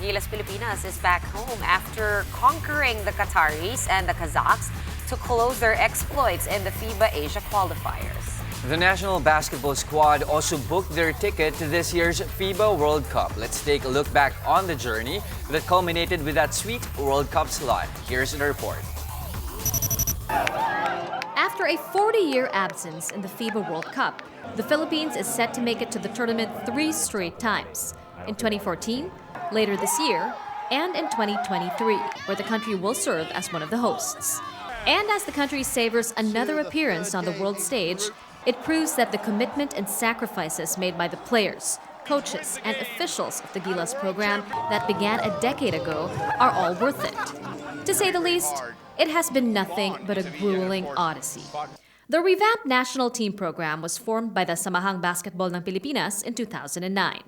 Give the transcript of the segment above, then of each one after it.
Gilas Pilipinas is back home after conquering the Qataris and the Kazakhs to close their exploits in the FIBA Asia qualifiers. The national basketball squad also booked their ticket to this year's FIBA World Cup. Let's take a look back on the journey that culminated with that sweet World Cup slot. Here's the report. After a 40-year absence in the FIBA World Cup, the Philippines is set to make it to the tournament 3 straight times. In 2014, later this year, and in 2023, where the country will serve as one of the hosts. And as the country savors another appearance on the world stage, it proves that the commitment and sacrifices made by the players, coaches, and officials of the Gilas program that began a decade ago are all worth it. To say the least, it has been nothing but a grueling odyssey. The revamped national team program was formed by the Samahang Basketball ng Pilipinas in 2009.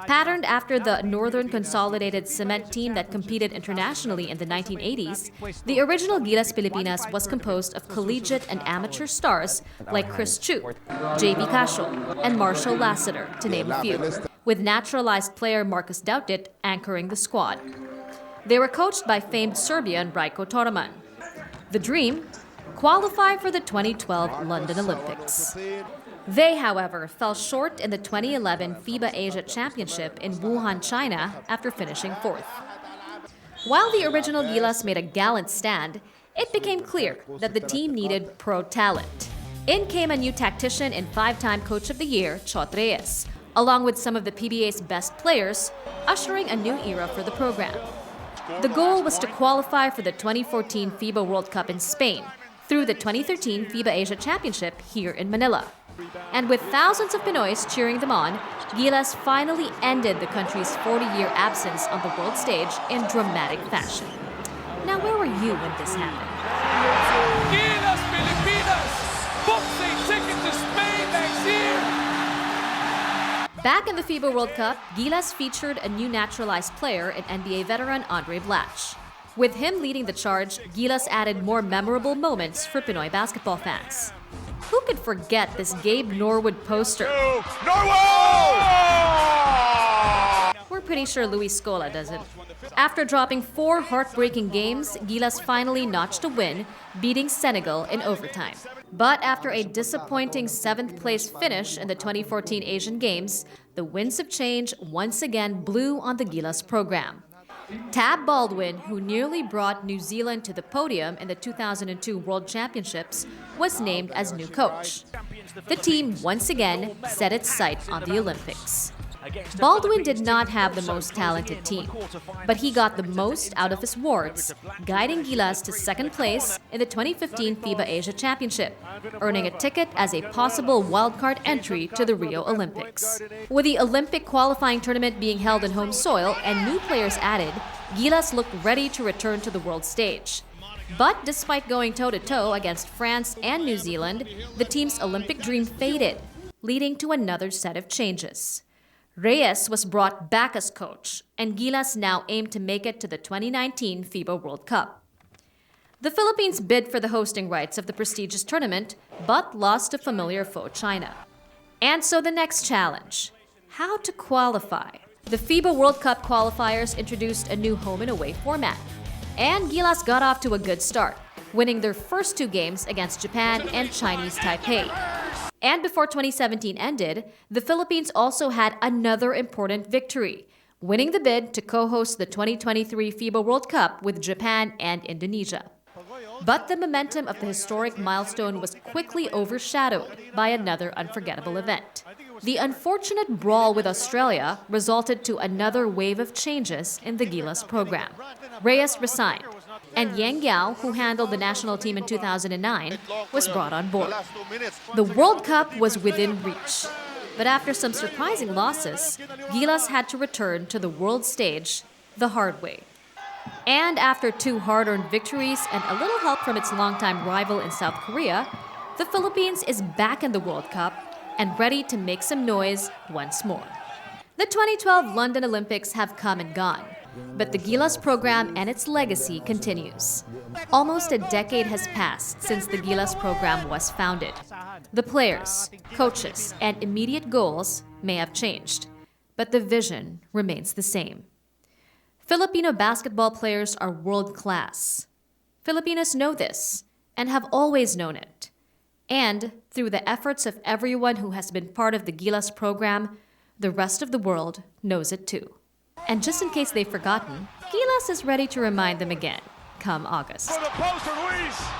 Patterned after the Northern Consolidated Cement team that competed internationally in the 1980s, the original Gilas Pilipinas was composed of collegiate and amateur stars like Chris Chu, J.B. Casio, and Marshall Lassiter, to name a few, with naturalized player Marcus Doutit anchoring the squad. They were coached by famed Serbian Rajko Toraman. The dream? Qualify for the 2012 London Olympics. They, however, fell short in the 2011 FIBA Asia Championship in Wuhan, China, after finishing 4th. While the original Gilas made a gallant stand, it became clear that the team needed pro talent. In came a new tactician and 5-time Coach of the Year, Qataris, along with some of the PBA's best players, ushering a new era for the program. The goal was to qualify for the 2014 FIBA World Cup in Spain through the 2013 FIBA Asia Championship here in Manila. And with thousands of Pinoys cheering them on, Gilas finally ended the country's 40-year absence on the world stage in dramatic fashion. Now, where were you when this happened? Gilas Pilipinas books a ticket to Spain next year! Back in the FIBA World Cup, Gilas featured a new naturalized player in NBA veteran Andre Blatch. With him leading the charge, Gilas added more memorable moments for Pinoy basketball fans. Who could forget this Gabe Norwood poster? Norwood! We're pretty sure Luis Scola doesn't. After dropping 4 heartbreaking games, Gilas finally notched a win, beating Senegal in overtime. But after a disappointing 7th-place finish in the 2014 Asian Games, the winds of change once again blew on the Gilas program. Tab Baldwin, who nearly brought New Zealand to the podium in the 2002 World Championships, was named as new coach. The team once again set its sight on the Olympics. Baldwin did not have the most talented team, but he got the most out of his wards, guiding Gilas to 2nd place in the 2015 FIBA Asia Championship, earning a ticket as a possible wildcard entry to the Rio Olympics. With the Olympic qualifying tournament being held in home soil and new players added, Gilas looked ready to return to the world stage. But despite going toe-to-toe against France and New Zealand, the team's Olympic dream faded, leading to another set of changes. Reyes was brought back as coach, and Gilas now aimed to make it to the 2019 FIBA World Cup. The Philippines bid for the hosting rights of the prestigious tournament, but lost to familiar foe China. And so the next challenge: how to qualify. The FIBA World Cup qualifiers introduced a new home and away format, and Gilas got off to a good start, winning their first 2 games against Japan and Chinese Taipei. And before 2017 ended, the Philippines also had another important victory, winning the bid to co-host the 2023 FIBA World Cup with Japan and Indonesia. But the momentum of the historic milestone was quickly overshadowed by another unforgettable event. The unfortunate brawl with Australia resulted to another wave of changes in the Gilas program. Reyes resigned, and Yang Yao, who handled the national team in 2009, was brought on board. The World Cup was within reach. But after some surprising losses, Gilas had to return to the world stage the hard way. And after 2 hard-earned victories and a little help from its longtime rival in South Korea, the Philippines is back in the World Cup and ready to make some noise once more. The 2012 London Olympics have come and gone, but the Gilas program and its legacy continues. Almost a decade has passed since the Gilas program was founded. The players, coaches, and immediate goals may have changed, but the vision remains the same. Filipino basketball players are world class. Filipinos know this and have always known it. And through the efforts of everyone who has been part of the Gilas program, the rest of the world knows it too. And just in case they've forgotten, Gilas is ready to remind them again come August. For the poster, Luis.